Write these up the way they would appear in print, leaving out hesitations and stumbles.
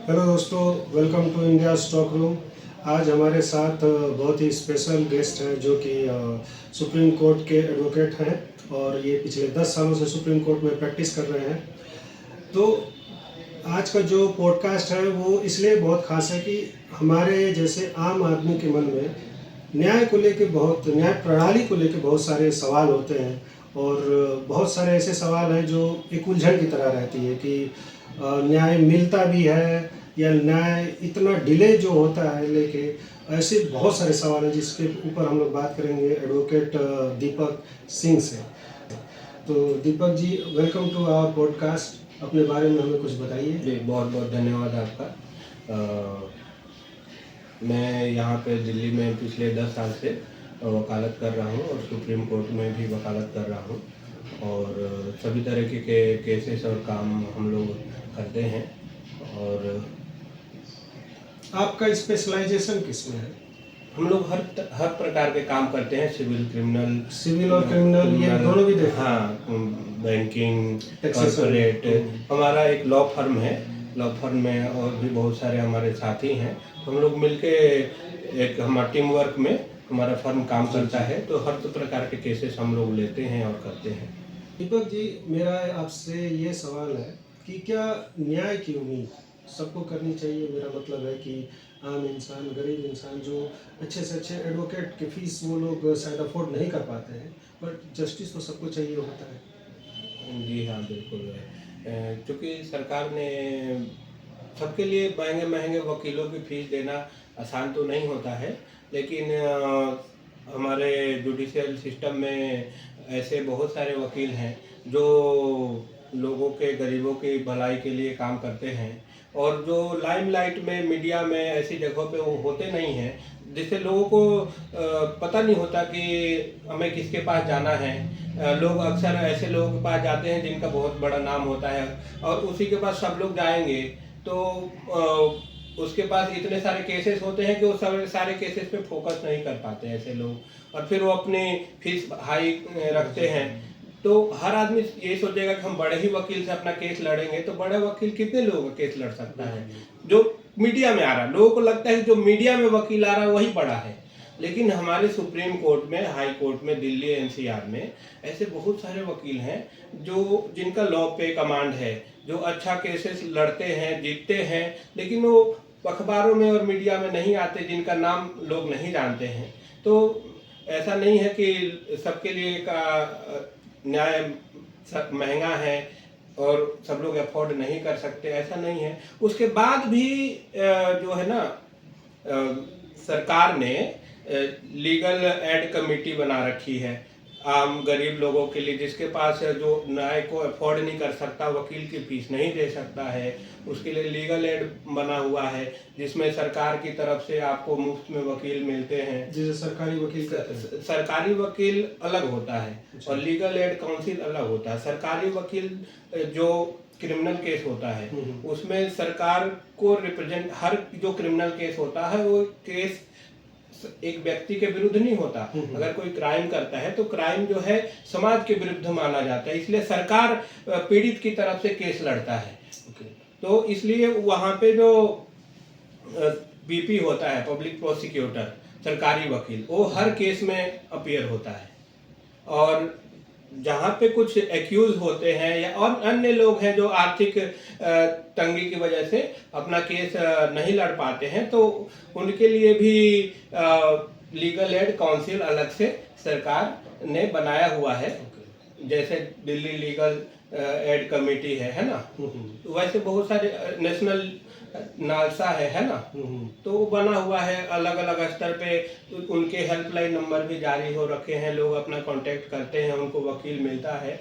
Hello दोस्तों, welcome to India stock room. आज हमारे साथ बहुत ही स्पेशल गेस्ट हैं जो कि सुप्रीम कोर्ट के एडवोकेट हैं और ये पिछले 10 सालों से सुप्रीम कोर्ट में प्रैक्टिस कर रहे हैं। तो आज का जो पॉडकास्ट है वो इसलिए बहुत खास है कि हमारे जैसे आम आदमी के मन में न्याय प्रणाली को लेके बहुत सारे सवाल होते हैं और बहुत सारे ऐसे सवाल हैं जो एक उलझन की तरह रहती है कि न्याय मिलता भी है या न्याय इतना डिले जो होता है लेके ऐसे बहुत सारे सवाल हैं जिसके ऊपर हम लोग बात करेंगे एडवोकेट दीपक सिंह से। तो Deepak ji, welcome to our podcast. अपने बारे में हमें कुछ बताइए। जी, बहुत बहुत धन्यवाद आपका। मैं यहाँ पे दिल्ली में पिछले 10 साल से वकालत कर रहा हूँ और सुप्रीम कोर्ट में भी वकालत कर रहा हूँ और सभी तरह के केसेस और काम हम लोग करते हैं। और आपका स्पेशलाइजेशन किस में है? हम लोग हर प्रकार के काम करते हैं, सिविल और क्रिमिनल ये दोनों भी देखते हैं। हाँ, बैंकिंग, कॉर्पोरेट। हमारा एक लॉ फर्म है, लॉ फर्म में और भी बहुत सारे हमारे साथी हैं। तो हम लोग मिलके एक हमारा टीम वर्क में हमारा फर्म काम करता है। तो हर प्रकार के केसेस हम लोग लेते हैं और करते हैं। दीपक जी, मेरा आपसे ये सवाल है कि क्या न्याय की उम्मीद सबको करनी चाहिए? मेरा मतलब है कि आम इंसान, गरीब इंसान जो अच्छे से अच्छे एडवोकेट की फीस वो लोग शायद अफोर्ड नहीं कर पाते हैं, बट जस्टिस तो सबको चाहिए होता है। जी हाँ, बिल्कुल। क्योंकि सरकार ने सबके लिए महंगे महंगे वकीलों की फीस देना आसान तो नहीं होता है, लेकिन हमारे जुडिशियल सिस्टम में ऐसे बहुत सारे वकील हैं जो लोगों के, गरीबों की भलाई के लिए काम करते हैं और जो लाइमलाइट में, मीडिया में ऐसी जगहों पे वो होते नहीं हैं, जिससे लोगों को पता नहीं होता कि हमें किसके पास जाना है। लोग अक्सर ऐसे लोगों के पास जाते हैं जिनका बहुत बड़ा नाम होता है और उसी के पास सब लोग जाएंगे तो उसके पास इतने सारे केसेस होते हैं कि वो सारे केसेस पे फोकस नहीं कर पाते ऐसे लोग, और फिर वो अपनी फीस हाई रखते हैं। तो हर आदमी ये सोचेगा कि हम बड़े ही वकील से अपना केस लड़ेंगे, तो बड़े वकील कितने लोगों का केस लड़ सकता है? जो मीडिया में आ रहा है, लोगों को लगता है कि जो मीडिया में वकील आ रहा है वही बड़ा है, लेकिन हमारे सुप्रीम कोर्ट में, हाई कोर्ट में, दिल्ली एनसीआर में ऐसे बहुत सारे वकील हैं जो जिनका लॉ पे कमांड है, जो अच्छा केसेस लड़ते हैं, जीतते हैं, लेकिन वो अखबारों में और मीडिया में नहीं आते, जिनका नाम लोग नहीं जानते हैं। तो ऐसा नहीं है कि सबके लिए का न्याय महंगा है और सब लोग अफोर्ड नहीं कर सकते, ऐसा नहीं है। उसके बाद भी जो है ना, सरकार ने लीगल एड कमेटी बना रखी है आम गरीब लोगों के लिए, जिसके पास जो न्याय को अफोर्ड नहीं कर सकता, वकील की फीस नहीं दे सकता है, उसके लिए लीगल एड बना हुआ है, जिसमें सरकार की तरफ से आपको मुफ्त में वकील मिलते हैं। जैसे सरकारी वकील कहते हैं। सरकारी वकील अलग होता है और लीगल एड काउंसिल अलग होता है। सरकारी वकील जो क्रिमिनल केस होता है उसमें सरकार को रिप्रेजेंट, हर जो क्रिमिनल केस होता है वो केस एक व्यक्ति के विरुद्ध नहीं होता। अगर कोई क्राइम करता है तो क्राइम जो है समाज के विरुद्ध माना जाता है, इसलिए सरकार पीड़ित की तरफ से केस लड़ता है। तो इसलिए वहां पे जो पीपी होता है, पब्लिक प्रोसिक्यूटर, सरकारी वकील, वो हर केस में अपीयर होता है। और जहाँ पे कुछ एक्यूज होते हैं या और अन्य लोग हैं जो आर्थिक तंगी की वजह से अपना केस नहीं लड़ पाते हैं, तो उनके लिए भी लीगल एड काउंसिल अलग से सरकार ने बनाया हुआ है। जैसे दिल्ली लीगल एड कमेटी है ना, वैसे बहुत सारे नेशनल नालसा है ना, तो वो बना हुआ है अलग अलग स्तर पे। उनके हेल्पलाइन नंबर भी जारी हो रखे हैं, लोग अपना कांटेक्ट करते हैं, उनको वकील मिलता है।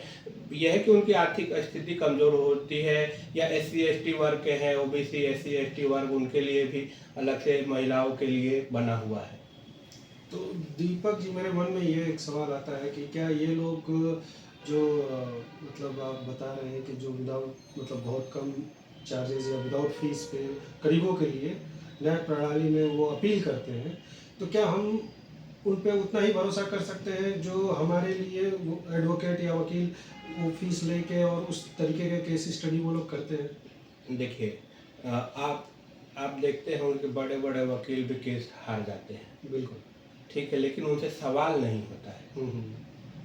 यह है कि उनकी आर्थिक स्थिति कमजोर होती है या SC ST वर्ग के हैं, OBC SC ST वर्ग, उनके लिए भी अलग से महिलाओं के लिए बना हुआ है। तो दीपक जी, मेरे मन में ये एक सवाल आता है कि क्या ये लोग जो मतलब आप बता रहे हैं कि जो विदाउट मतलब बहुत कम चार्जेस या विदाउट फीस पे गरीबों के लिए न्याय प्रणाली में वो अपील करते हैं, तो क्या हम उन पे उतना ही भरोसा कर सकते हैं जो हमारे लिए वो एडवोकेट या वकील वो फीस लेके और उस तरीके के केस स्टडी वो लोग करते हैं? देखिए, आप देखते होंगे कि बड़े बड़े वकील भी केस हार जाते हैं, बिल्कुल। ठीक है, लेकिन उनसे सवाल नहीं होता है। हम्म।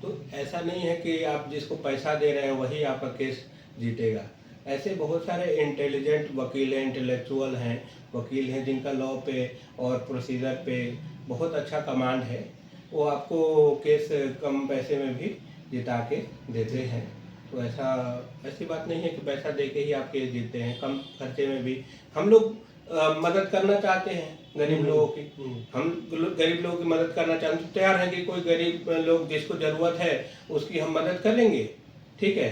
तो ऐसा नहीं है कि आप जिसको पैसा दे रहे हैं वही आपका केस जीतेगा। ऐसे बहुत सारे इंटेलिजेंट वकील हैं, इंटेलेक्चुअल हैं, वकील हैं जिनका लॉ पे और प्रोसीजर पे बहुत अच्छा कमांड है। वो आपको केस कम पैसे में भी जिता के देते हैं। तो ऐसी बात नहीं है कि पैसा दे के ही आप केस जीतते हैं। कम खर्चे में भी हम लोग मदद करना चाहते हैं गरीब लोगों की। हम गरीब लोगों की मदद करना चाहते हैं, तो तैयार हैं कि कोई गरीब लोग जिसको ज़रूरत है उसकी हम मदद करेंगे, ठीक है।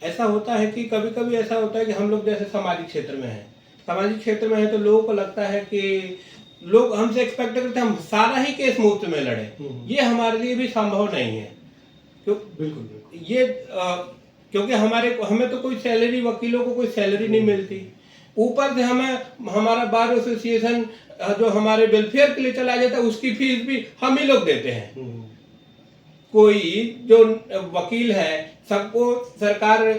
ऐसा होता है कि कभी कभी ऐसा होता है कि हम लोग जैसे सामाजिक क्षेत्र में हैं, तो लोगों को लगता है कि लोग हमसे एक्सपेक्ट करते हैं हम सारा ही केस मुफ्त में लड़ें। ये हमारे लिए भी संभव नहीं है। क्यों? बिल्कुल बिल्कुल। ये क्योंकि हमें तो कोई सैलरी, वकीलों को कोई सैलरी नहीं मिलती। ऊपर से हमें हमारा बार एसोसिएशन जो हमारे वेलफेयर के लिए चला जाता है उसकी फीस भी हम ही लोग देते हैं। कोई जो वकील है, सबको सरकार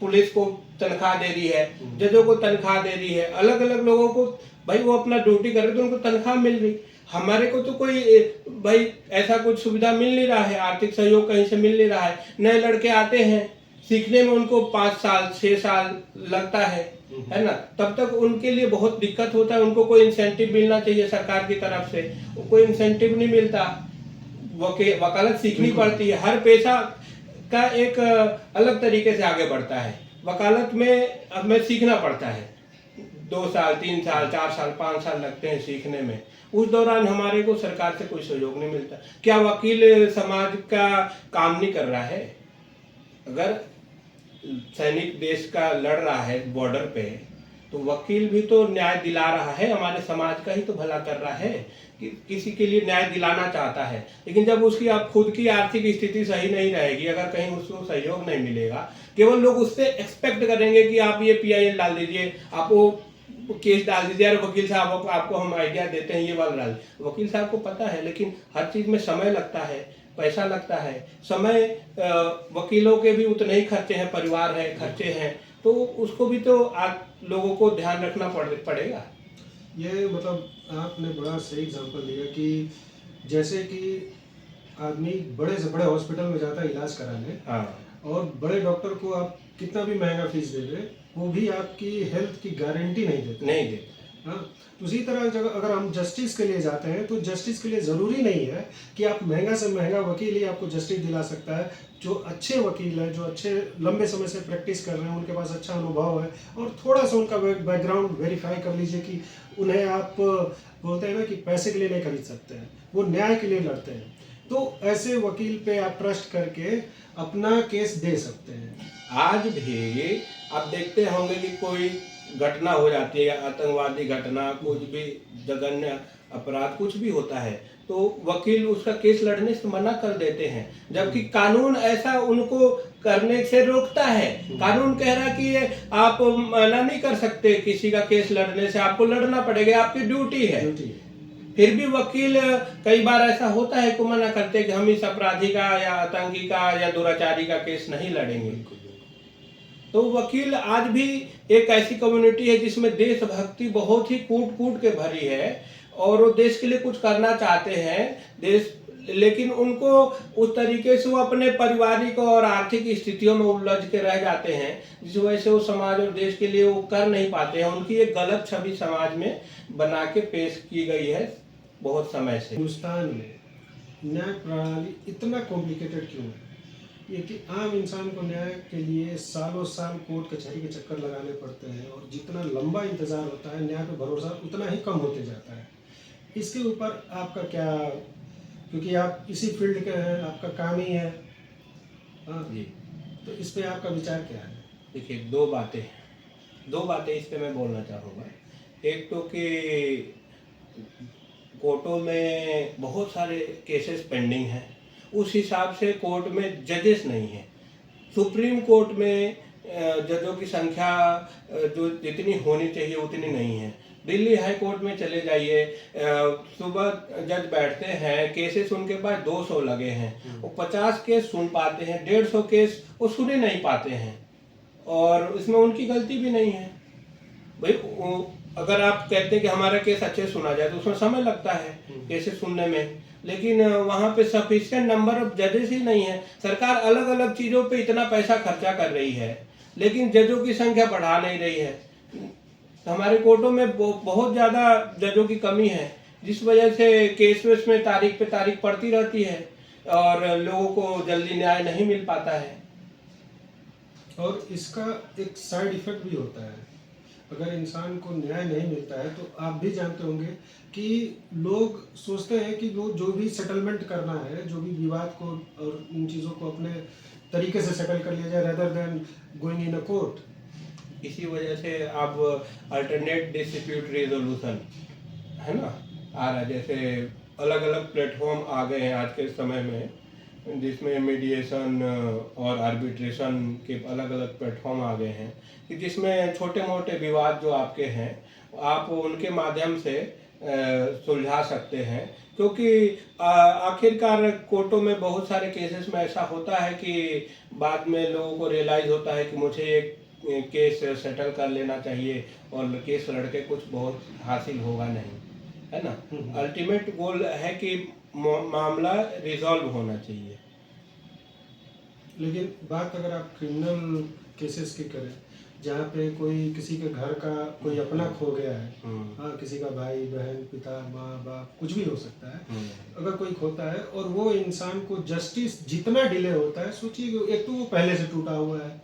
पुलिस को तनख्वाह दे रही है, जजों को तनख्वाह दे रही है, अलग अलग लोगों को, भाई वो अपना ड्यूटी कर रहे तो उनको तनख्वाह मिल रही। हमारे को तो कोई भाई ऐसा कुछ सुविधा मिल नहीं रहा है, आर्थिक सहयोग कहीं से मिल नहीं रहा है। नए लड़के आते हैं, सीखने में उनको 5 साल 6 साल लगता है ना। तब तक उनके लिए बहुत दिक्कत होता है। उनको कोई इंसेंटिव मिलना चाहिए सरकार की तरफ से, कोई इंसेंटिव नहीं मिलता। वकालत सीखनी पड़ती है। हर पेशा का एक अलग तरीके से आगे बढ़ता है। वकालत में हमें सीखना पड़ता है। 2 साल 3 साल 4 साल 5 साल लगते हैं सीखने में। उस दौरान हमारे को सरकार से कोई सहयोग नहीं मिलता। क्या वकील समाज का काम नहीं कर रहा है? अगर सैनिक देश का लड़ रहा है बॉर्डर पे, तो वकील भी तो न्याय दिला रहा है, हमारे समाज का ही तो भला कर रहा है, कि किसी के लिए न्याय दिलाना चाहता है। लेकिन जब उसकी आप खुद की आर्थिक स्थिति सही नहीं रहेगी, अगर कहीं उसको सहयोग नहीं मिलेगा, केवल लोग उससे एक्सपेक्ट करेंगे कि आप ये PIL डाल दीजिए, आप वो केस डाल दीजिए, और वकील साहब आपको हम आइडिया देते हैं ये वाला डाल। वकील साहब को पता है, लेकिन हर चीज़ में समय लगता है, पैसा लगता है। समय वकीलों के भी उतने ही खर्चे हैं, परिवार है, खर्चे हैं, तो उसको भी तो आप लोगों को ध्यान रखना पड़ेगा। ये मतलब आपने बड़ा सही एग्जांपल दिया कि जैसे कि आदमी बड़े से बड़े हॉस्पिटल में जाता है इलाज कराने, हाँ, और बड़े डॉक्टर को आप कितना भी महंगा फीस दे दे, वो भी आपकी हेल्थ की गारंटी नहीं देते। हाँ, तो उसी तरह जब अगर हम जस्टिस के लिए जाते हैं, तो जस्टिस के लिए ज़रूरी नहीं है कि आप महंगा से महंगा वकील ही आपको जस्टिस दिला सकता है। जो अच्छे वकील हैं, जो अच्छे लंबे समय से प्रैक्टिस कर रहे हैं, उनके पास अच्छा अनुभव है, और थोड़ा सा उनका बैकग्राउंड वेरीफाई कर लीजिए कि उन्हें आप बोलते हैं ना कि पैसे के लिए नहीं खरीद सकते हैं, वो न्याय के लिए लड़ते हैं। तो ऐसे वकील पे आप ट्रस्ट करके अपना केस दे सकते हैं। आज भी आप देखते होंगे कि कोई घटना हो जाती है, आतंकवादी घटना, कुछ भी जघन्य अपराध कुछ भी होता है, तो वकील उसका केस लड़ने से मना कर देते हैं, जबकि कानून ऐसा उनको करने से रोकता है। कानून कह रहा है कि ये आप मना नहीं कर सकते किसी का केस लड़ने से, आपको लड़ना पड़ेगा, आपकी ड्यूटी है। फिर भी वकील कई बार ऐसा होता है कि मना करते हैं कि हम इस अपराधी का या आतंकी का या दुराचारी का केस नहीं लड़ेंगे। तो वकील आज भी एक ऐसी कम्युनिटी है जिसमें देशभक्ति बहुत ही कूट कूट के भरी है, और वो देश के लिए कुछ करना चाहते हैं लेकिन उनको उस तरीके से वो अपने पारिवारिक और आर्थिक स्थितियों में उलझ के रह जाते हैं, जिस वजह से वो समाज और देश के लिए वो कर नहीं पाते हैं। उनकी एक गलत छवि समाज में बना के पेश की गई है बहुत समय से। हिंदुस्तान में न्याय प्रणाली इतना कॉम्प्लिकेटेड क्यों है? ये कि आम इंसान को न्याय के लिए सालों साल कोर्ट कचहरी के चक्कर लगाने पड़ते हैं, और जितना लंबा इंतजार होता है, न्याय पे भरोसा उतना ही कम होते जाता है। इसके ऊपर आपका क्या, क्योंकि आप इसी फील्ड के हैं, आपका काम ही है, हाँ जी, तो इस पे आपका विचार क्या है? देखिए, दो बातें इस पे मैं बोलना चाहूँगा। एक तो कि कोर्टों में बहुत सारे केसेस पेंडिंग हैं, उस हिसाब से कोर्ट में जजेस नहीं हैं। सुप्रीम कोर्ट में जजों की संख्या जो जितनी होनी चाहिए उतनी नहीं है। दिल्ली हाई कोर्ट में चले जाइए, सुबह जज बैठते हैं, केसेस उनके पास 200 लगे हैं, वो 50 केस सुन पाते हैं, 150 केस वो सुन ही नहीं पाते हैं, और इसमें उनकी गलती भी नहीं है। भाई अगर आप कहते हैं कि हमारा केस अच्छे से सुना जाए तो उसमें समय लगता है केसेस सुनने में, लेकिन वहाँ पे सफिशिएंट नंबर ऑफ जजेस ही नहीं है। सरकार अलग अलग चीज़ों पे इतना पैसा खर्चा कर रही है लेकिन जजों की संख्या बढ़ा नहीं रही है। हमारे कोर्टों में बहुत ज़्यादा जजों की कमी है, जिस वजह से केस वेस में तारीख पे तारीख पड़ती रहती है और लोगों को जल्दी न्याय नहीं मिल पाता है। और इसका एक साइड इफेक्ट भी होता है। अगर इंसान को न्याय नहीं मिलता है तो आप भी जानते होंगे कि लोग सोचते हैं कि वो जो भी सेटलमेंट करना है, जो भी विवाद को और इन चीज़ों को अपने तरीके से सेटल कर लिया जाए rather than going in a court. इसी वजह से अब अल्टरनेट डिस्प्यूट रेजोल्यूशन है ना आ रहा है, जैसे अलग अलग प्लेटफॉर्म आ गए हैं आज के समय में, जिसमें मीडिएशन और आर्बिट्रेशन के अलग अलग प्लेटफॉर्म आ गए हैं कि जिसमें छोटे मोटे विवाद जो आपके हैं आप उनके माध्यम से सुलझा सकते हैं। क्योंकि आखिरकार कोर्टों में बहुत सारे केसेस में ऐसा होता है कि बाद में लोगों को रियलाइज़ होता है कि मुझे एक केस सेटल कर लेना चाहिए और केस लड़के कुछ बहुत हासिल होगा नहीं, है ना। अल्टीमेट गोल है कि मामला रिजॉल्व होना चाहिए। लेकिन बात अगर आप क्रिमिनल केसेस की करें जहाँ पे कोई किसी के घर का कोई अपना खो गया है, हाँ, किसी का भाई बहन पिता माँ बाप कुछ भी हो सकता है, अगर कोई खोता है और वो इंसान को जस्टिस जितना डिले होता है, सोचिए एक तो वो पहले से टूटा हुआ है,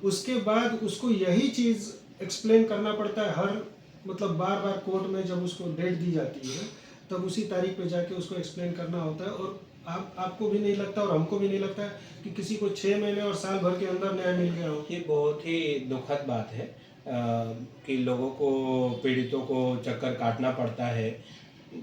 उसके बाद उसको यही चीज़ एक्सप्लेन करना पड़ता है हर मतलब बार बार कोर्ट में जब उसको डेट दी जाती है तब उसी तारीख पे जाके उसको एक्सप्लेन करना होता है। और आपको भी नहीं लगता और हमको भी नहीं लगता कि किसी को 6 महीने और साल भर के अंदर न्याय मिल गया हो। ये बहुत ही दुखद बात है कि लोगों को पीड़ितों को चक्कर काटना पड़ता है।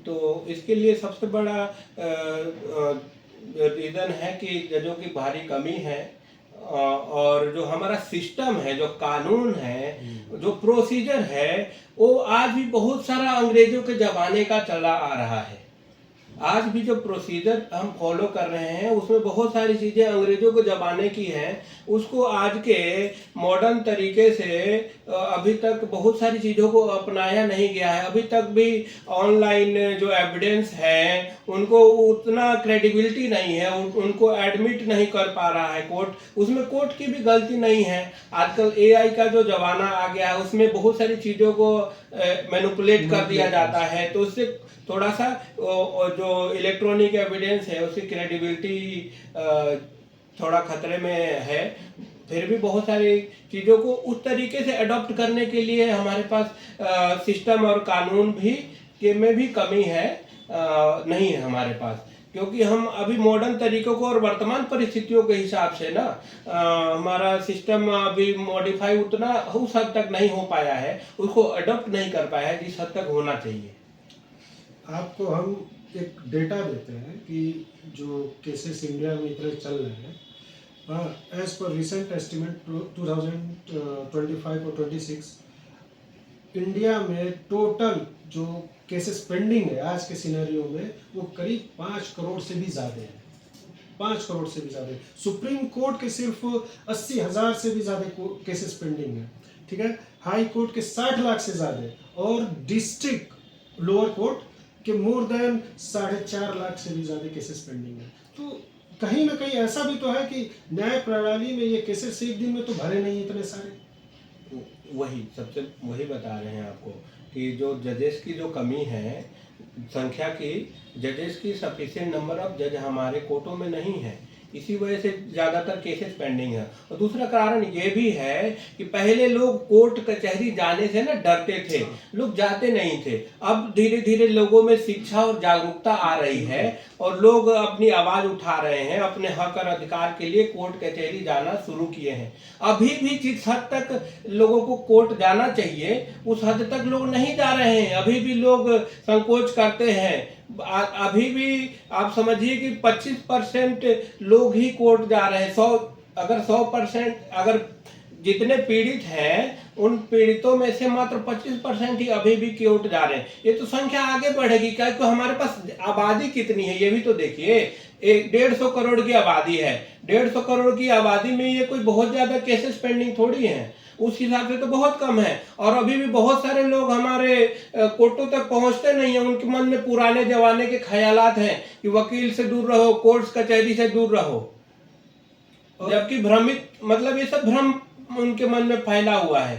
तो इसके लिए सबसे बड़ा रीज़न है कि जजों की भारी कमी है और जो हमारा सिस्टम है, जो कानून है, जो प्रोसीजर है, वो आज भी बहुत सारा अंग्रेजों के ज़माने का चला आ रहा है। आज भी जो प्रोसीजर हम फॉलो कर रहे हैं उसमें बहुत सारी चीज़ें अंग्रेजों के ज़माने की हैं, उसको आज के मॉडर्न तरीके से अभी तक बहुत सारी चीज़ों को अपनाया नहीं गया है। अभी तक भी ऑनलाइन जो एविडेंस है उनको उतना क्रेडिबिलिटी नहीं है, उनको एडमिट नहीं कर पा रहा है कोर्ट। उसमें कोर्ट की भी गलती नहीं है। आजकल AI का जो ज़माना आ गया है उसमें बहुत सारी चीज़ों को मैनिपुलेट कर दिया जाता है, तो उससे थोड़ा सा जो इलेक्ट्रॉनिक एविडेंस है उसकी क्रेडिबिलिटी थोड़ा खतरे में है। फिर भी बहुत सारी चीज़ों को उस तरीके से अडॉप्ट करने के लिए हमारे पास सिस्टम और कानून भी के में भी कमी है, नहीं है हमारे पास, क्योंकि हम अभी मॉडर्न तरीकों को और वर्तमान परिस्थितियों के हिसाब से ना हमारा सिस्टम अभी मॉडिफाई उतना उस हद तक नहीं हो पाया है, उसको अडॉप्ट नहीं कर पाया है जिस हद तक होना चाहिए। आपको हम एक डेटा देते हैं कि जो केसेस इंडिया में इतने चल रहे हैं, एज पर रिसेंट एस्टिमेट 2025 और 26 इंडिया में टोटल जो केसेस पेंडिंग है आज के सिनेरियो में वो करीब 5 करोड़ से भी ज़्यादा है। 5 करोड़ से भी ज़्यादा। सुप्रीम कोर्ट के सिर्फ 80,000 से भी ज़्यादा केसेस पेंडिंग है, ठीक है। हाई कोर्ट के 60 लाख से ज़्यादा और डिस्ट्रिक्ट लोअर कोर्ट के मोर देन 4.5 लाख से भी ज़्यादा केसेस पेंडिंग है। तो कहीं ना कहीं ऐसा भी तो है कि न्याय प्रणाली में ये केसेस एक दिन में तो भरे नहीं इतने सारे। वही बता रहे हैं आपको कि जो जजेस की जो कमी है संख्या की, जजेस की सफिशिएंट नंबर ऑफ जज हमारे कोर्टों में नहीं है, इसी वजह से ज़्यादातर केसेस पेंडिंग है। और दूसरा कारण ये भी है कि पहले लोग कोर्ट कचहरी जाने से ना डरते थे, लोग जाते नहीं थे। अब धीरे धीरे लोगों में शिक्षा और जागरूकता आ रही है और लोग अपनी आवाज़ उठा रहे हैं, अपने हक और अधिकार के लिए कोर्ट कचहरी जाना शुरू किए हैं। अभी भी जिस हद तक लोगों को कोर्ट जाना चाहिए उस हद तक लोग नहीं जा रहे हैं, अभी भी लोग संकोच करते हैं। अभी भी आप समझिए कि 25% लोग ही कोर्ट जा रहे हैं। 100% अगर जितने पीड़ित हैं उन पीड़ितों में से मात्र 25% ही अभी भी कोर्ट जा रहे हैं। ये तो संख्या आगे बढ़ेगी, क्योंकि हमारे पास आबादी कितनी है ये भी तो देखिए। 150 करोड़ की आबादी है, 150 करोड़ की आबादी में ये कोई बहुत ज्यादा केसेस पेंडिंग थोड़ी है। उस हिसाब से तो बहुत कम है। और अभी भी बहुत सारे लोग हमारे कोर्टों तक पहुंचते नहीं है, उनके मन में पुराने जमाने के ख्यालात हैं कि वकील से दूर रहो, कोर्ट कचहरी से दूर रहो, जबकि भ्रमित मतलब ये सब भ्रम उनके मन में फैला हुआ है।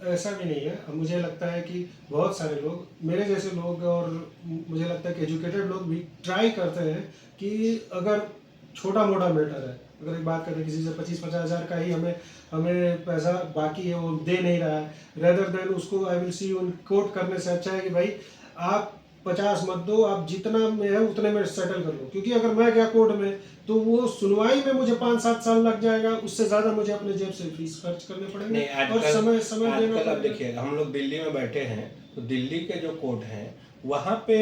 ऐसा भी नहीं है। मुझे लगता है कि बहुत सारे लोग, मेरे जैसे लोग, और मुझे लगता है कि एजुकेटेड लोग भी ट्राई करते हैं कि अगर छोटा मोटा मैटर है, अगर एक बात करें किसी से 25-50 हज़ार का ही हमें हमें पैसा बाकी है, वो दे नहीं रहा है, रेदर देन उसको I will see you court करने से अच्छा है कि भाई आप 50 मत दो, आप जितना में है उतने में सेटल कर लो। क्योंकि अगर मैं गया कोर्ट में तो वो सुनवाई में मुझे 5-7 साल लग जाएगा, उससे ज़्यादा मुझे अपने जेब से फीस खर्च करने पड़ेंगे नहीं, और समय समय देना आजकल अब पड़ेगा। देखिए, हम लोग दिल्ली में बैठे हैं, तो दिल्ली के जो कोर्ट हैं वहाँ पे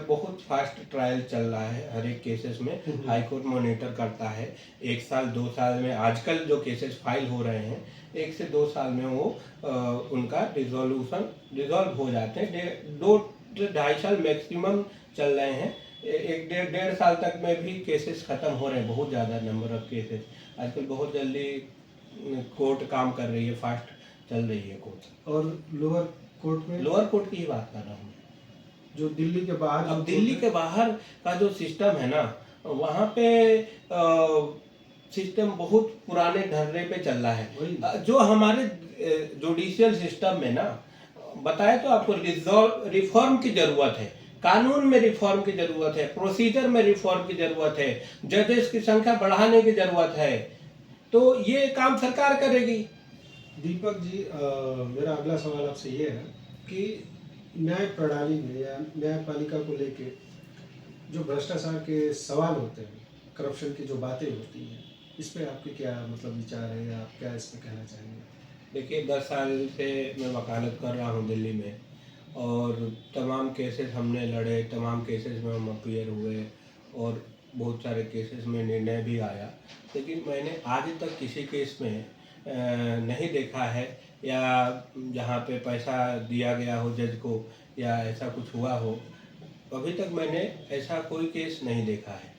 बहुत फास्ट ट्रायल चल रहा है हर एक केसेस में। हाई कोर्ट मॉनिटर करता है, 1 साल 2 साल में आजकल जो केसेस फाइल हो रहे हैं 1 से 2 साल में वो उनका रिजॉल्व हो जाते हैं। 2 से 2.5 साल मैक्सिमम चल रहे हैं, 1 डेढ़ साल तक में भी केसेस खत्म हो रहे हैं। बहुत ज़्यादा नंबर ऑफ केसेस आजकल, बहुत जल्दी कोर्ट काम कर रही है, फास्ट चल रही है कोर्ट। और लोअर कोर्ट में, लोअर कोर्ट की ही बात कर रहा हूँ। जो दिल्ली के बाहर, अब दिल्ली के बाहर का जो सिस्टम है ना, वहाँ पे सिस्टम बहुत पुराने ढर्रे पे चल रहा है। जो हमारे जुडिशियल सिस्टम में ना, बताए तो आपको, रिफॉर्म की जरूरत है, कानून में रिफॉर्म की जरूरत है, प्रोसीजर में रिफॉर्म की जरूरत है, जजेस की संख्या बढ़ाने की जरूरत है। तो ये काम सरकार करेगी। दीपक जी, मेरा अगला सवाल आपसे ये है कि न्याय प्रणाली में या न्यायपालिका को लेके जो भ्रष्टाचार के सवाल होते हैं, करप्शन की जो बातें होती हैं, इस पे आपके क्या मतलब विचार है, या आप क्या इस पे कहना चाहेंगे? देखिए, 10 साल से मैं वकालत कर रहा हूँ दिल्ली में, और तमाम केसेस हमने लड़े, तमाम केसेस में हम अपीयर हुए, और बहुत सारे केसेस में निर्णय भी आया। लेकिन मैंने आज तक किसी केस में नहीं देखा है, या जहाँ पे पैसा दिया गया हो जज को, या ऐसा कुछ हुआ हो, अभी तक मैंने ऐसा कोई केस नहीं देखा है।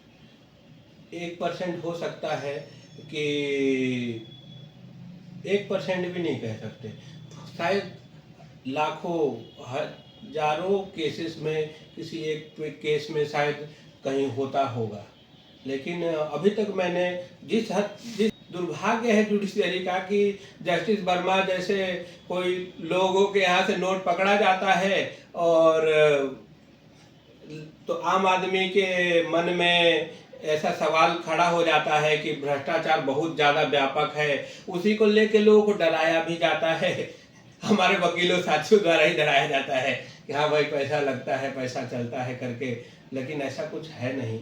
1% हो सकता है कि 1% भी नहीं कह सकते, शायद लाखों हजारों केसेस में किसी एक केस में शायद कहीं होता होगा। लेकिन अभी तक मैंने जिस दुर्भाग्य है जुडिशरी का कि जस्टिस वर्मा जैसे कोई लोगों के यहाँ से नोट पकड़ा जाता है, और तो आम आदमी के मन में ऐसा सवाल खड़ा हो जाता है कि भ्रष्टाचार बहुत ज़्यादा व्यापक है, उसी को लेके लोगों को डराया भी जाता है। हमारे वकीलों साथियों द्वारा ही डराया जाता है कि हाँ भाई, पैसा लगता है, पैसा चलता है करके, लेकिन ऐसा कुछ है नहीं।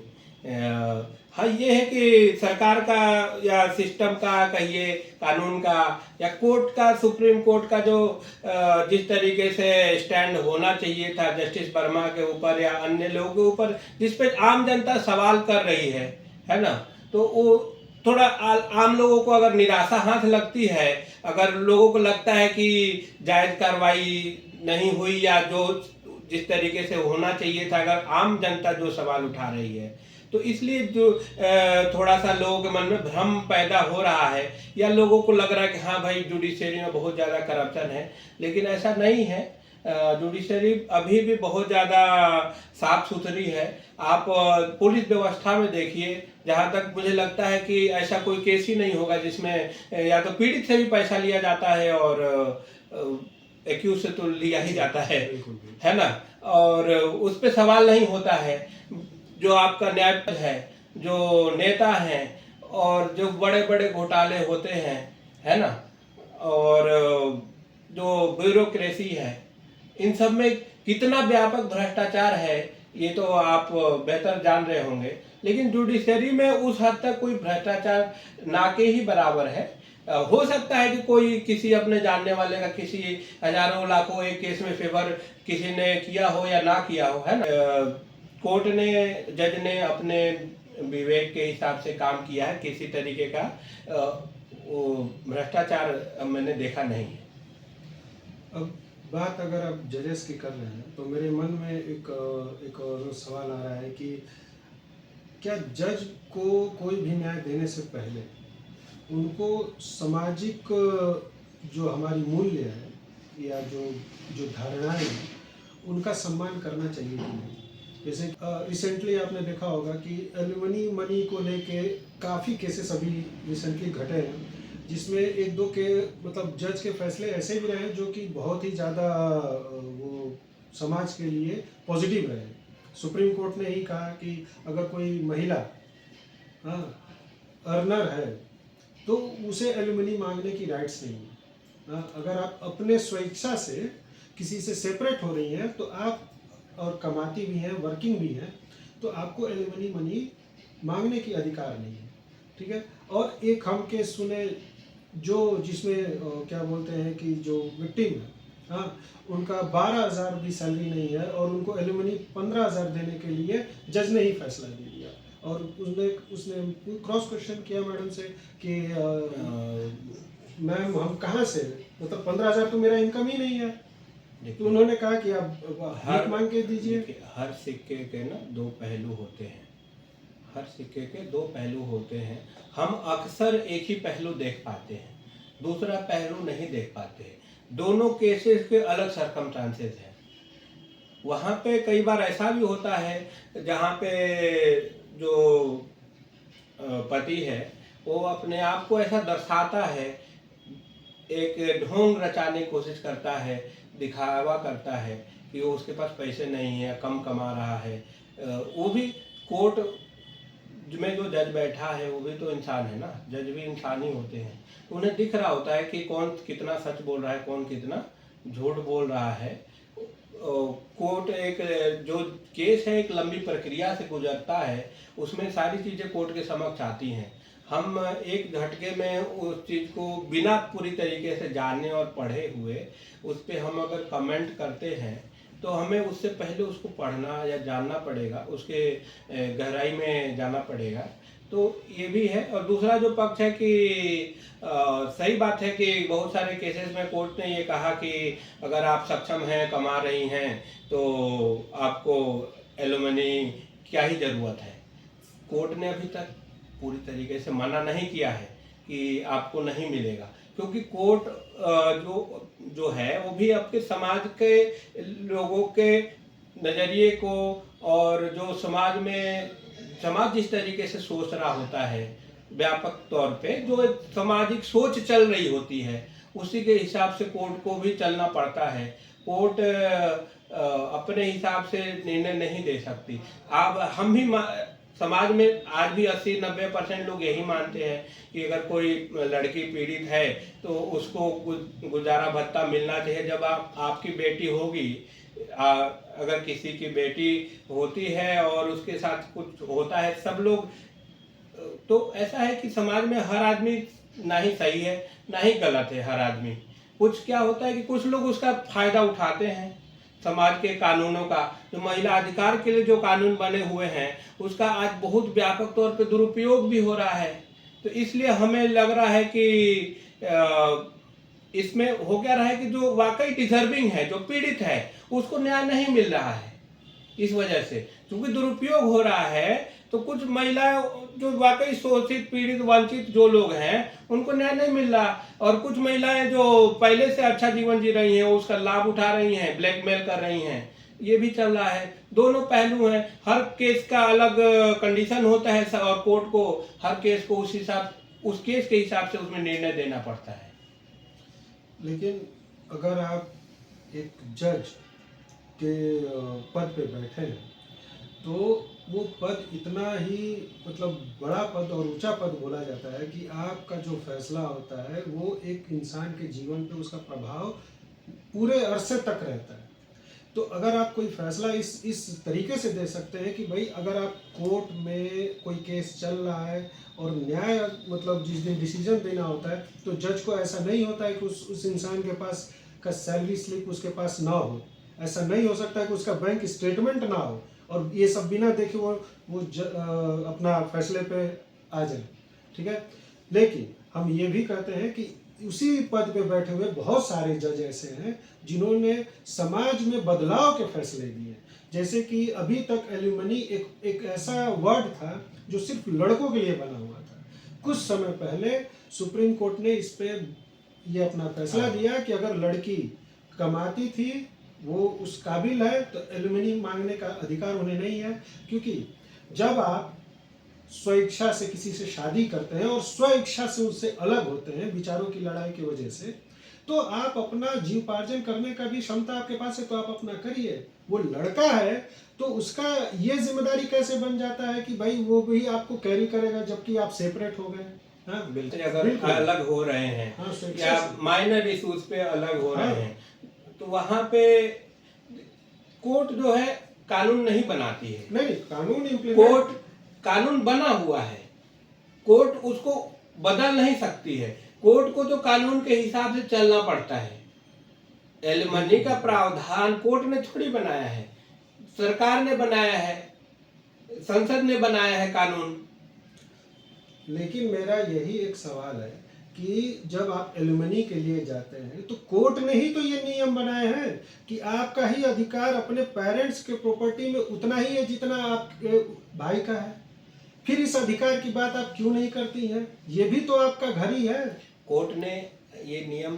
हाँ, ये है कि सरकार का या सिस्टम का कहिए, कानून का या कोर्ट का, सुप्रीम कोर्ट का जो जिस तरीके से स्टैंड होना चाहिए था जस्टिस वर्मा के ऊपर या अन्य लोगों के ऊपर, जिस पे आम जनता सवाल कर रही है ना, तो वो थोड़ा आम लोगों को अगर निराशा हाथ लगती है, अगर लोगों को लगता है कि जायज कार्रवाई नहीं हुई, या जो जिस तरीके से होना चाहिए था, अगर आम जनता जो सवाल उठा रही है, तो इसलिए जो थोड़ा सा लोगों के मन में भ्रम पैदा हो रहा है, या लोगों को लग रहा है कि हाँ भाई, जुडिशरी में बहुत ज़्यादा करप्शन है। लेकिन ऐसा नहीं है। जुडिशरी अभी भी बहुत ज़्यादा साफ सुथरी है। आप पुलिस व्यवस्था में देखिए, जहाँ तक मुझे लगता है कि ऐसा कोई केस ही नहीं होगा जिसमें या तो पीड़ित से भी पैसा लिया जाता है, और एक्यूज से तो लिया ही जाता है ना, और उस पर सवाल नहीं होता है। जो आपका न्यायपालिका है, जो नेता हैं, और जो बड़े बड़े घोटाले होते हैं, है ना, और जो ब्यूरोक्रेसी है, इन सब में कितना व्यापक भ्रष्टाचार है, ये तो आप बेहतर जान रहे होंगे। लेकिन जुडिशरी में उस हद तक कोई भ्रष्टाचार ना के ही बराबर है। हो सकता है कि कोई किसी अपने जानने वाले का किसी हजारों लाखों एक केस में फेवर किसी ने किया हो या ना किया हो, है ना। कोर्ट ने, जज ने अपने विवेक के हिसाब से काम किया है। किसी तरीके का भ्रष्टाचार मैंने देखा नहीं है। अब बात अगर आप जजेस की कर रहे हैं, तो मेरे मन में एक और सवाल आ रहा है कि क्या जज को कोई भी न्याय देने से पहले उनको सामाजिक जो हमारी मूल्य है या जो जो धारणाएं हैं उनका सम्मान करना चाहिए कि नहीं। जैसे रिसेंटली आपने देखा होगा कि एलिमनी मनी को लेके काफ़ी केसेस अभी रिसेंटली घटे हैं, जिसमें एक दो के मतलब जज के फैसले ऐसे भी रहे जो कि बहुत ही ज़्यादा वो समाज के लिए पॉजिटिव रहे। सुप्रीम कोर्ट ने ही कहा कि अगर कोई महिला हाँ अर्नर है तो उसे एलिमनी मांगने की राइट्स नहीं है। अगर आप अपने स्वेच्छा से किसी से सेपरेट हो रही हैं तो आप और कमाती भी हैं, वर्किंग भी हैं, तो आपको एलिमनी मनी मांगने की अधिकार नहीं है। ठीक है। और एक हम केस सुने जो जिसमें क्या बोलते हैं कि जो विक्टिम है हाँ उनका 12,000 भी सैलरी नहीं है और उनको एलिमनी 15,000 देने के लिए जज ने ही फैसला दे दिया। और उसने क्रॉस क्वेश्चन किया मैडम से कि मैम हम कहाँ से, मतलब 15,000 तो मेरा इनकम ही नहीं है। तो उन्होंने कहा कि आप हर मांग के दीजिए। हर सिक्के के ना दो पहलू होते हैं, हर सिक्के के दो पहलू होते हैं। हम अक्सर एक ही पहलू देख पाते हैं, दूसरा पहलू नहीं देख पाते हैं। दोनों केसेस के अलग सर्कमस्टांसेस हैं। वहाँ पे कई बार ऐसा भी होता है जहाँ पे जो पति है वो अपने आप को ऐसा दर्शाता है, एक ढोंग रचाने की कोशिश करता है, दिखावा करता है कि वो उसके पास पैसे नहीं है, कम कमा रहा है। वो भी कोर्ट में जो जज बैठा है वो भी तो इंसान है ना, जज भी इंसान ही होते हैं। तो उन्हें दिख रहा होता है कि कौन कितना सच बोल रहा है, कौन कितना झूठ बोल रहा है। कोर्ट एक जो केस है एक लंबी प्रक्रिया से गुजरता है, उसमें सारी चीज़ें कोर्ट के समक्ष आती हैं। हम एक झटके में उस चीज़ को बिना पूरी तरीके से जाने और पढ़े हुए उस पर हम अगर कमेंट करते हैं तो हमें उससे पहले उसको पढ़ना या जानना पड़ेगा, उसके गहराई में जाना पड़ेगा। तो ये भी है। और दूसरा जो पक्ष है कि सही बात है कि बहुत सारे केसेस में कोर्ट ने ये कहा कि अगर आप सक्षम हैं, कमा रही हैं, तो आपको एलिमनी क्या ही ज़रूरत है। कोर्ट ने अभी तक पूरी तरीके से मना नहीं किया है कि आपको नहीं मिलेगा, क्योंकि कोर्ट जो है वो भी आपके समाज के लोगों के नज़रिए को और जो समाज जिस तरीके से सोच रहा होता है व्यापक तौर पे, जो एक सामाजिक सोच चल रही होती है उसी के हिसाब से कोर्ट को भी चलना पड़ता है। कोर्ट अपने हिसाब से निर्णय नहीं दे सकती। अब हम भी समाज में आज भी 80-90% लोग यही मानते हैं कि अगर कोई लड़की पीड़ित है तो उसको गुजारा भत्ता मिलना चाहिए। जब आपकी बेटी होगी, अगर किसी की बेटी होती है और उसके साथ कुछ होता है, सब लोग तो ऐसा है कि समाज में हर आदमी ना ही सही है ना ही गलत है। हर आदमी कुछ क्या होता है कि कुछ लोग उसका फायदा उठाते हैं समाज के कानूनों का। जो महिला अधिकार के लिए जो कानून बने हुए हैं उसका आज बहुत व्यापक तौर पे दुरुपयोग भी हो रहा है। तो इसलिए हमें लग रहा है कि इसमें हो क्या रहा है कि जो वाकई डिजर्विंग है, जो पीड़ित है, उसको न्याय नहीं मिल रहा है। इस वजह से क्योंकि दुरुपयोग हो रहा है तो कुछ महिलाएं जो वाकई शोषित, पीड़ित, वंचित जो लोग हैं उनको न्याय नहीं मिल रहा, और कुछ महिलाएं जो पहले से अच्छा जीवन जी रही हैं उसका लाभ उठा रही हैं, ब्लैकमेल कर रही हैं। ये भी चल रहा है। दोनों पहलू हैं। हर केस का अलग कंडीशन होता है और कोर्ट को हर केस को उस केस के हिसाब से उसमें निर्णय देना पड़ता है। लेकिन अगर आप एक जज के पद पे बैठे हैं तो वो पद इतना ही मतलब बड़ा पद और ऊंचा पद बोला जाता है कि आपका जो फैसला होता है वो एक इंसान के जीवन पे उसका प्रभाव पूरे अरसे तक रहता है। तो अगर आप कोई फैसला इस तरीके से दे सकते हैं कि भाई अगर आप कोर्ट में कोई केस चल रहा है और न्याय मतलब जिस दिन डिसीजन देना होता है तो जज को ऐसा नहीं होता है कि उस इंसान के पास का सैलरी स्लिप उसके पास ना हो, ऐसा नहीं हो सकता है कि उसका बैंक स्टेटमेंट ना हो, और ये सब बिना देखे वो अपना फैसले पे आ जाए। ठीक है। लेकिन हम ये भी कहते हैं कि उसी पद पे बैठे हुए बहुत सारे जज ऐसे हैं जिन्होंने समाज में बदलाव के फैसले दिए। जैसे कि अभी तक एलिमनी एक ऐसा वर्ड था जो सिर्फ लड़कों के लिए बना हुआ था। कुछ समय पहले सुप्रीम कोर्ट ने इस पे ये अपना फैसला हाँ। दिया कि अगर लड़की कमाती थी, वो उस काबिल है, तो एलुमनी मांगने का अधिकार उन्हें नहीं है। क्योंकि जब आप स्वेच्छा से किसी से शादी करते हैं और स्वेच्छा से उससे अलग होते हैं विचारों की लड़ाई की वजह से, तो आप अपना जीवपार्जन करने का भी क्षमता आपके पास है, तो आप अपना करिए। वो लड़का है तो उसका ये जिम्मेदारी कैसे बन जाता है कि भाई वो भी आपको कैरी करेगा जबकि आप सेपरेट हो गए। हाँ बिल्कुल, अगर बिल्कुल। अलग हो रहे हैं हाँ, स्वेच्छा या से। माइनर इश्यूज पे अलग हो हाँ। रहे हैं, तो वहां पे कोर्ट जो है कानून नहीं बनाती है। नहीं, कानून इम्प्लीमेंट, कोर्ट कानून बना हुआ है, कोर्ट उसको बदल नहीं सकती है। कोर्ट को तो कानून के हिसाब से चलना पड़ता है। एलिमनी का प्रावधान कोर्ट ने थोड़ी बनाया है, सरकार ने बनाया है, संसद ने बनाया है कानून। लेकिन मेरा यही एक सवाल है कि जब आप एलुमनी के लिए जाते हैं तो कोर्ट ने ही तो ये नियम बनाए हैं कि आपका ही अधिकार अपने पेरेंट्स के प्रॉपर्टी में उतना ही है जितना आपके भाई का है। फिर इस अधिकार की बात आप क्यों नहीं करती हैं? ये भी तो आपका घर ही है। कोर्ट ने ये नियम,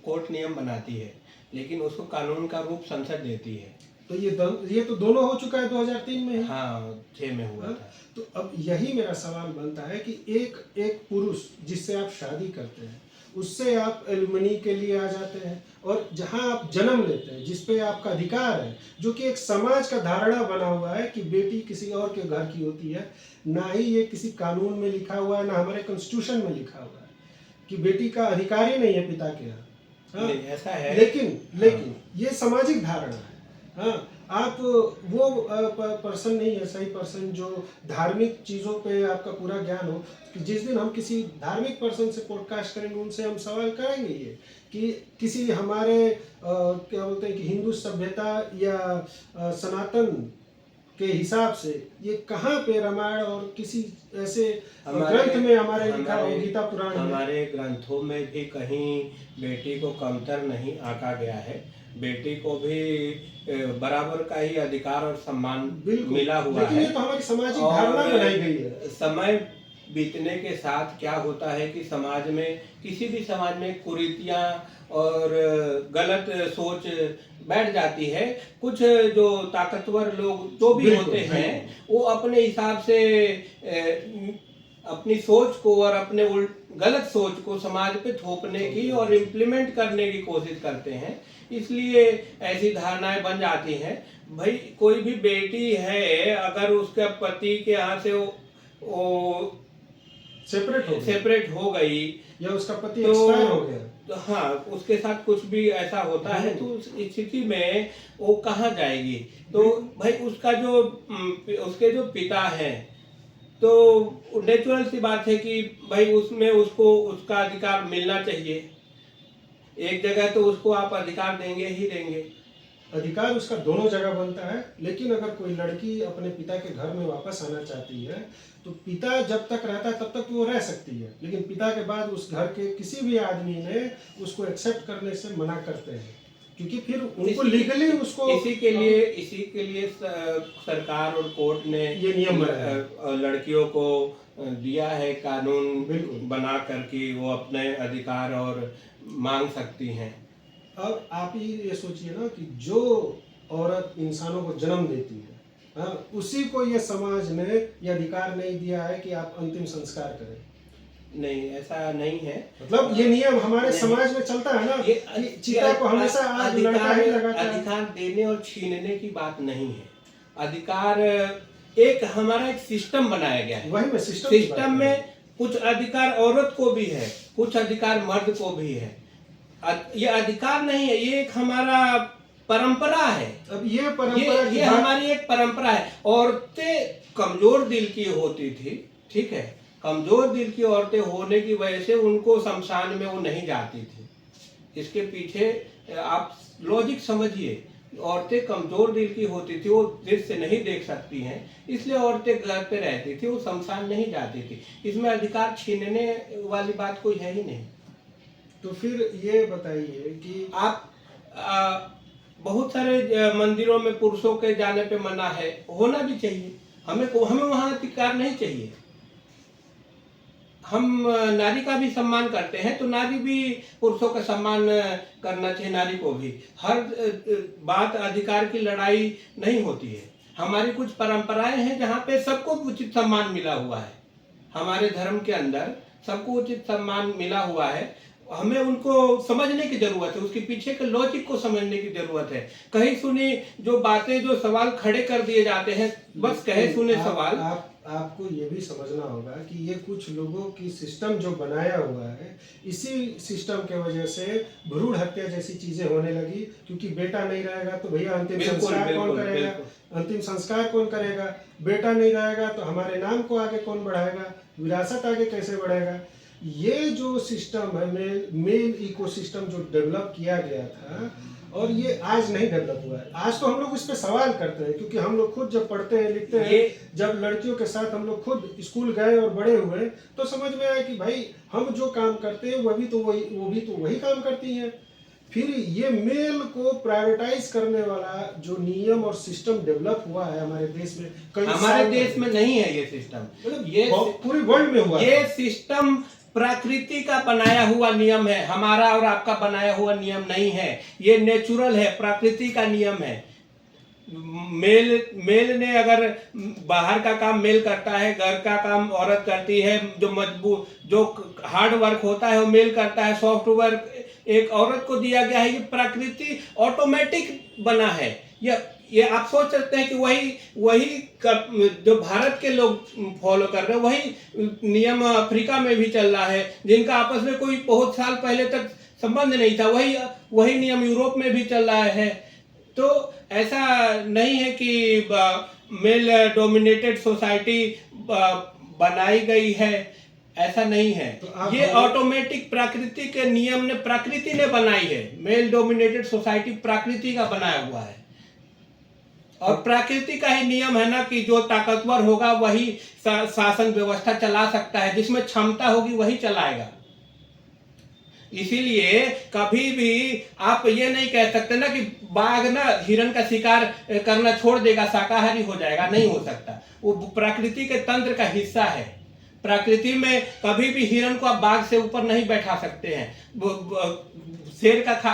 कोर्ट नियम बनाती है, लेकिन उसको कानून का रूप संसद देती है। तो ये तो दोनों हो चुका है 2003 में ही। हाँ, 6 में हुआ हाँ? था। तो अब यही मेरा सवाल बनता है कि एक पुरुष जिससे आप शादी करते हैं उससे आप एलुमनी के लिए आ जाते हैं, और जहां आप जन्म लेते हैं जिस पे आपका अधिकार है, जो कि एक समाज का धारणा बना हुआ है कि बेटी किसी और के घर की होती है, ना ही ये किसी कानून में लिखा हुआ है, ना हमारे कॉन्स्टिट्यूशन में लिखा हुआ है कि बेटी का अधिकार ही नहीं है पिता के यहाँ। हाँ? नहीं, ऐसा है। लेकिन ये सामाजिक धारणा है। हाँ, आप वो पर्सन नहीं है, सही पर्सन जो धार्मिक चीज़ों पे आपका पूरा ज्ञान हो। कि जिस दिन हम किसी धार्मिक पर्सन से पॉडकास्ट करेंगे उनसे हम सवाल करेंगे ये कि किसी हमारे क्या बोलते हैं कि हिंदू सभ्यता या सनातन के हिसाब से ये कहाँ पे रामायण और किसी ऐसे ग्रंथ में हमारे लिखा हो, गीता पुराण में? हमारे ग्रंथों में भी कहीं बेटी को कमतर नहीं आंका गया है। बेटी को भी बराबर का ही अधिकार और सम्मान मिला हुआ लेकिन है। ये तो हमारी सामाजिक धारणा बनाई गई है। समय बीतने के साथ क्या होता है कि समाज में, किसी भी समाज में कुरीतियां और गलत सोच बैठ जाती है। कुछ जो ताकतवर लोग जो भी होते हैं वो अपने हिसाब से अपनी सोच को और अपने गलत सोच को समाज पे थोपने की और इम्प्लीमेंट करने की कोशिश करते हैं। इसलिए ऐसी धारणाएं बन जाती हैं। भाई कोई भी बेटी है, अगर उसके पति के यहाँ से वो सेपरेट हो गई या उसका पति एक्सपायर हो गया, तो हाँ, उसके साथ कुछ भी ऐसा होता है तो उस स्थिति में वो कहाँ जाएगी? तो भाई उसके जो पिता हैं, तो नेचुरल सी बात है कि भाई उसमें उसको उसका अधिकार मिलना चाहिए। एक जगह तो उसको आप अधिकार देंगे ही देंगे। अधिकार उसका दोनों जगह बनता है। लेकिन अगर कोई लड़की अपने पिता के घर में वापस आना चाहती है तो पिता जब तक रहता है तब तक वो रह सकती है, लेकिन पिता के बाद उस घर के किसी भी आदमी ने उसको एक्सेप्ट करने से मना करते हैं, क्योंकि फिर उनको लीगली उसको इसी के लिए सरकार और कोर्ट ने ये नियम बनाया, लड़कियों को दिया है कानून बना कर कि वो अपने अधिकार और मांग सकती हैं। अब आप ही ये सोचिए ना कि जो औरत इंसानों को जन्म देती है, हाँ, उसी को ये समाज ने ये अधिकार नहीं दिया है कि आप अंतिम संस्कार करें। नहीं, ऐसा नहीं है। मतलब ये नियम हमारे समाज में चलता है ना कि चिता को हमेशा आग लड़का ही लगाता है। अधिकार देने और छीनने की बात नहीं है। अधिकार एक हमारा एक सिस्टम बनाया गया है। वही में सिस्टम में कुछ अधिकार औरत को भी है, कुछ अधिकार मर्द को भी है। ये अधिकार नहीं है, ये एक हमारा परंपरा है। अब ये परंपरा ये हमारी एक परंपरा है। औरतें कमजोर दिल की होती थी, ठीक है, कमजोर दिल की औरतें होने की वजह से उनको शमशान में वो नहीं जाती थी। इसके पीछे आप लॉजिक समझिए। औरतें कमजोर दिल की होती थी, वो दृश्य नहीं देख सकती हैं, इसलिए औरतें घर पे रहती थी, वो शमशान नहीं जाती थी। इसमें अधिकार छीनने वाली बात कोई है ही नहीं। तो फिर ये बताइए कि आप बहुत सारे मंदिरों में पुरुषों के जाने पे मना है, होना भी चाहिए। हमें वहां अधिकार नहीं चाहिए। हम नारी का भी सम्मान करते हैं, तो नारी भी पुरुषों का सम्मान करना चाहिए, नारी को भी। हर बात अधिकार की लड़ाई नहीं होती है। हमारी कुछ परंपराएं हैं जहाँ पे सबको उचित सम्मान मिला हुआ है। हमारे धर्म के अंदर सबको उचित सम्मान मिला हुआ है। हमें उनको समझने की जरूरत है, उसके पीछे के लॉजिक को समझने की जरूरत है। कहीं सुनी जो बातें, जो सवाल खड़े कर दिए जाते हैं, बस कहे सुने सवाल। आपको ये भी समझना होगा कि ये कुछ लोगों की सिस्टम जो बनाया हुआ है, इसी सिस्टम के वजह से भ्रूण हत्या जैसी चीजें होने लगी। क्योंकि बेटा नहीं रहेगा तो भैया अंतिम संस्कार कौन करेगा? अंतिम संस्कार कौन करेगा? बेटा नहीं रहेगा तो हमारे नाम को आगे कौन बढ़ाएगा? विरासत आगे कैसे बढ़ेगा? ये जो सिस्टम है, मेल इकोसिस्टम जो डेवलप किया गया था, और ये आज नहीं डेवलप हुआ है। आज तो हम लोग इस पे सवाल करते हैं, क्योंकि हम लोग खुद जब पढ़ते हैं, लिखते हैं, जब लड़कियों के साथ हम लोग खुद स्कूल गए और बड़े हुए, तो समझ में आया कि भाई हम जो काम करते हैं वो भी तो वही काम करती हैं। फिर ये मेल को प्राइवेटाइज करने वाला जो नियम और सिस्टम डेवलप हुआ है हमारे देश में, हमारे देश में नहीं है ये सिस्टम, ये पूरे वर्ल्ड में हुआ ये सिस्टम प्रकृति का बनाया हुआ नियम है, हमारा और आपका बनाया हुआ नियम नहीं है। ये नेचुरल है, प्रकृति का नियम है। मेल ने अगर बाहर का काम मेल करता है, घर का काम औरत करती है, जो मजबूत जो हार्ड वर्क होता है वो मेल करता है, सॉफ्ट वर्क एक औरत को दिया गया है। ये प्रकृति ऑटोमेटिक बना है। ये आप सोच सकते हैं कि वही जो भारत के लोग फॉलो कर रहे हैं, वही नियम अफ्रीका में भी चल रहा है, जिनका आपस में कोई बहुत साल पहले तक संबंध नहीं था, वही नियम यूरोप में भी चल रहा है। तो ऐसा नहीं है कि मेल डोमिनेटेड सोसाइटी बनाई गई है, ऐसा नहीं है। तो ये ऑटोमेटिक प्रकृति के नियम ने, प्रकृति ने बनाई है। मेल डोमिनेटेड सोसाइटी प्रकृति का बनाया हुआ है, और प्रकृति का ही नियम है ना कि जो ताकतवर होगा वही शासन व्यवस्था चला सकता है, जिसमें क्षमता होगी वही चलाएगा। इसीलिए कभी भी आप ये नहीं कह सकते ना कि बाघ ना हिरण का शिकार करना छोड़ देगा, शाकाहारी हो जाएगा, नहीं हो सकता। वो प्रकृति के तंत्र का हिस्सा है। प्रकृति में कभी भी हिरण को आप बाघ से ऊपर नहीं बैठा सकते हैं।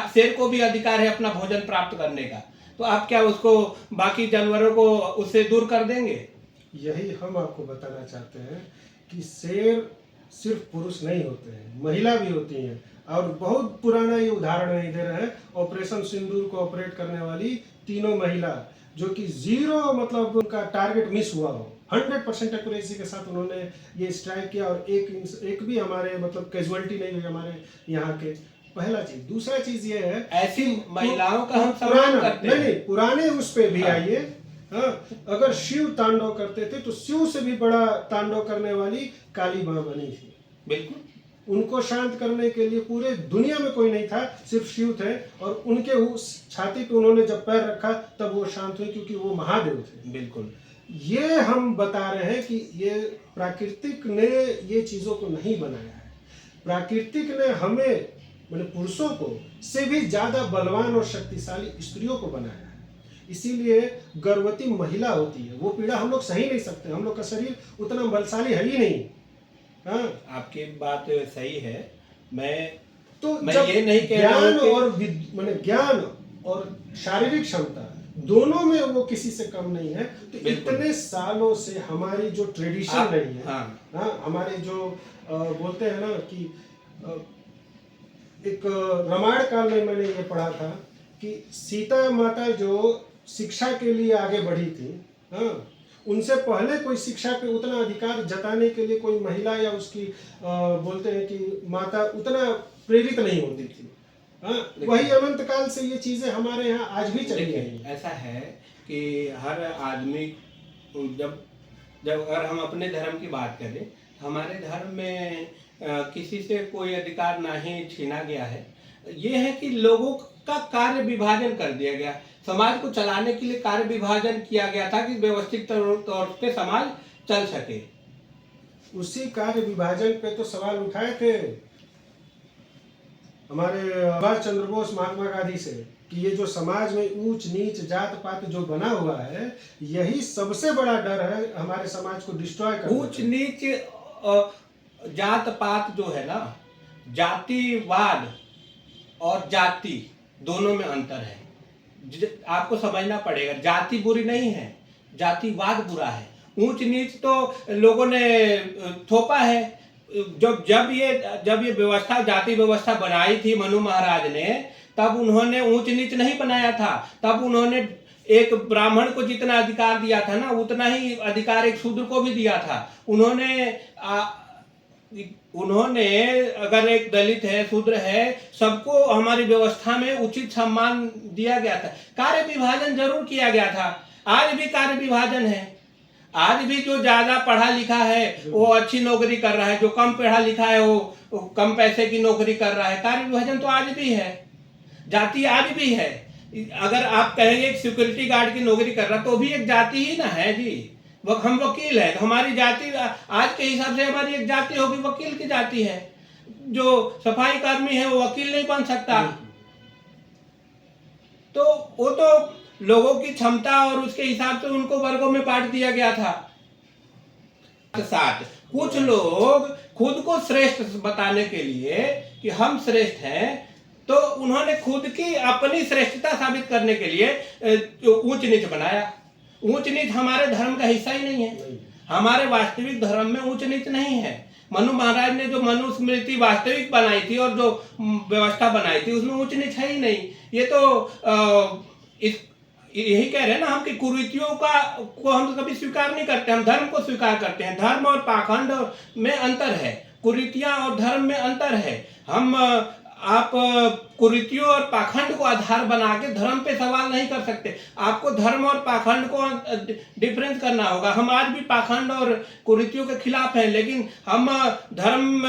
शेर को भी अधिकार है अपना भोजन प्राप्त करने का, तो आप क्या उसको बाकी जानवरों को उससे दूर कर देंगे? यही हम आपको बताना चाहते हैं कि शेर सिर्फ पुरुष नहीं होते हैं, महिला भी होती हैं। और बहुत पुराना ये उदाहरण नहीं दे रहे हैं, ऑपरेशन सिंदूर को ऑपरेट करने वाली तीनों महिला, जो कि 0 मतलब उनका टारगेट मिस हुआ हो, 100% एक्यूरेसी के साथ उन्होंने ये स्ट्राइक किया, और एक भी हमारे मतलब कैजुअलिटी नहीं हुई हमारे यहाँ के। पहला चीज। दूसरा चीज ये है, ऐसी महिलाओं का हम सम्मान करते हैं। नहीं, पुराने उस पे भी आइए। हाँ, अगर शिव तांडव करते थे तो शिव से भी बड़ा तांडव करने वाली काली माँ बनी थी। बिल्कुल, उनको शांत करने के लिए पूरे दुनिया में कोई नहीं था, सिर्फ शिव थे, और उनके उस छाती पे उन्होंने जब पैर रखा तब वो शांत हुई, क्योंकि वो महादेव थे। बिल्कुल, ये हम बता रहे हैं कि ये प्राकृतिक ने ये चीजों को नहीं बनाया है। प्राकृतिक ने हमें, मैंने पुरुषों को से भी ज्यादा बलवान और शक्तिशाली स्त्रियों को बनाया है। इसीलिए गर्भवती महिला होती है, वो पीड़ा हम लोग सही नहीं सकते, हम लोग का शरीर उतना बलशाली है ही नहीं। हाँ, आपकी बात सही है। मैं ये नहीं कह रहा हूं कि मैंने ज्ञान और शारीरिक क्षमता दोनों में वो किसी से कम नहीं है। तो इतने सालों से हमारी जो ट्रेडिशन रही है, हाँ, हमारे जो बोलते हैं ना कि एक रामायण काल में मैंने ये पढ़ा था कि सीता माता जो शिक्षा के लिए आगे बढ़ी थी, हाँ, उनसे पहले कोई शिक्षा पे उतना अधिकार जताने के लिए कोई महिला या उसकी बोलते हैं कि माता उतना प्रेरित नहीं होती थी। हाँ, वही अनंत काल से ये चीजें हमारे यहाँ आज भी चली गई। ऐसा है कि हर आदमी जब अगर हम अपने धर्म की बात करें, हमारे धर्म में किसी से कोई अधिकार नहीं छीना गया है। ये है कि लोगों का कार्य विभाजन कर दिया गया, समाज को चलाने के लिए कार्य विभाजन किया गया था कि व्यवस्थित तौर पे समाज चल सके। उसी कार्य विभाजन पे तो सवाल उठाए थे हमारे सुभाष चंद्र बोस, महात्मा गांधी से, कि ये जो समाज में ऊंच नीच जात पात जो बना हुआ है, यही सबसे बड़ा डर है हमारे समाज को डिस्ट्रॉय करने का। ऊंच नीच जात पात जो है ना, जातिवाद और जाति दोनों में अंतर है। आपको समझना पड़ेगा, जाति बुरी नहीं है, जातिवाद बुरा है। ऊंच नीच तो लोगों ने थोपा है। जब ये व्यवस्था, जाति व्यवस्था बनाई थी मनु महाराज ने, तब उन्होंने ऊंच नीच नहीं बनाया था। तब उन्होंने एक ब्राह्मण को जितना अधिकार दिया था ना, उतना ही अधिकार एक शूद्र को भी दिया था। उन्होंने अगर एक दलित है, शूद्र है, सबको हमारी व्यवस्था में उचित सम्मान दिया गया था। कार्य विभाजन जरूर किया गया था, आज भी कार्य विभाजन है। आज भी जो ज्यादा पढ़ा लिखा है वो अच्छी नौकरी कर रहा है, जो कम पढ़ा लिखा है वो कम पैसे की नौकरी कर रहा है। कार्य विभाजन तो आज भी है, जाति आज भी है। अगर आप कहेंगे सिक्योरिटी गार्ड की नौकरी कर रहा तो भी एक जाति ही ना है जी। हम वकील है तो हमारी जाति आज के हिसाब से हमारी एक जाति होगी, वकील की जाति है। जो सफाई कर्मी है वो वकील नहीं बन सकता। तो वो तो लोगों की क्षमता और उसके हिसाब से उनको वर्गों में बांट दिया गया था। साथ कुछ लोग खुद को श्रेष्ठ बताने के लिए कि हम श्रेष्ठ हैं, तो उन्होंने खुद की अपनी श्रेष्ठता साबित करने के लिए ऊंच नीच बनाया। ऊंच नीच हमारे धर्म का हिस्सा ही नहीं है। हमारे वास्तविक धर्म में ऊंच नीच नहीं है। मनु महाराज ने जो मनुस्मृति वास्तविक बनाई थी और जो व्यवस्था बनाई थी उसमें ऊंच नीच है ही नहीं। ये तो यही कह रहे हैं ना हम कि कुरीतियों को हम कभी स्वीकार नहीं करते, हम धर्म को स्वीकार करते हैं। धर्म और पाखंड में अंतर है, कुरीतियां और धर्म में अंतर है। आप कुरीतियों और पाखंड को आधार बना के धर्म पे सवाल नहीं कर सकते। आपको धर्म और पाखंड को डिफरेंस करना होगा। हम आज भी पाखंड और कुरीतियों के खिलाफ हैं, लेकिन हम धर्म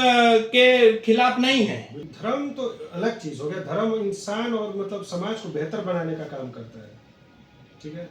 के खिलाफ नहीं हैं। धर्म तो अलग चीज हो गया। धर्म इंसान और मतलब समाज को बेहतर बनाने का काम करता है, ठीक है।